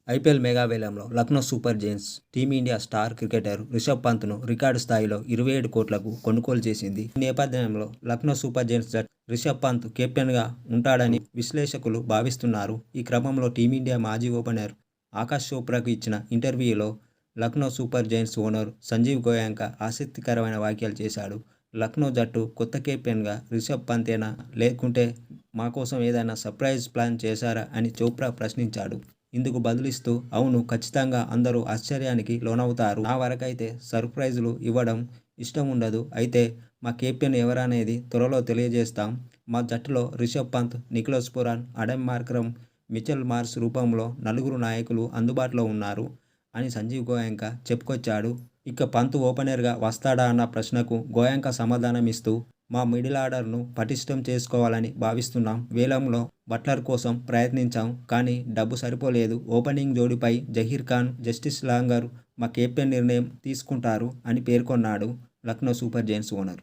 IPL mega వేలంలో Lucknow super giants team India star cricketer Rishabh పంత్ను record స్థాయిలో 27 కోట్లకు కొనుగోలు చేసింది. ఈ నేపథ్యంలో లక్నో సూపర్ జెయింట్స్ జట్టు రిషబ్ పంత్ కెప్టెన్గా ఉంటాడని విశ్లేషకులు భావిస్తున్నారు. ఈ క్రమంలో టీమిండియా మాజీ ఓపెనర్ ఆకాష్ చోప్రాకు ఇచ్చిన ఇంటర్వ్యూలో Lucknow super giants owner Sanjiv Goenka ఆసక్తికరమైన వ్యాఖ్యలు చేశాడు. లక్నో జట్టు కొత్త కెప్టెన్గా రిషబ్ పంతేనా, లేకుంటే మా కోసం ఏదైనా సర్ప్రైజ్ ప్లాన్ చేశారా అని చోప్రా ప్రశ్నించాడు. ఇందుకు బదులిస్తూ, అవును, ఖచ్చితంగా అందరూ ఆశ్చర్యానికి లోనవుతారు. నా వరకైతే సర్ప్రైజులు ఇవ్వడం ఇష్టం ఉండదు. అయితే మా కెప్టెన్ ఎవరనేది త్వరలో తెలియజేస్తాం. మా జట్టులో Rishabh Pant, Nicholas Pooran, Adam Markram, Mitchell Marsh రూపంలో నలుగురు నాయకులు అందుబాటులో ఉన్నారు అని సంజీవ్ గోయంక చెప్పుకొచ్చాడు. ఇక పంత్ ఓపెనర్గా వస్తాడా అన్న ప్రశ్నకు గోయంక సమాధానమిస్తూ, మా మిడిల్ ఆర్డర్ను పటిష్టం చేసుకోవాలని భావిస్తున్నాం. వేలంలో బట్లర్ కోసం ప్రయత్నించాం, కానీ డబ్బు సరిపోలేదు. ఓపెనింగ్ జోడీపై జహీర్ ఖాన్, జస్టిస్ లాంగర్ మా కెప్టెన్ నిర్ణయం తీసుకుంటారు అని పేర్కొన్నాడు లక్నో సూపర్ జెయింట్స్ ఓనర్.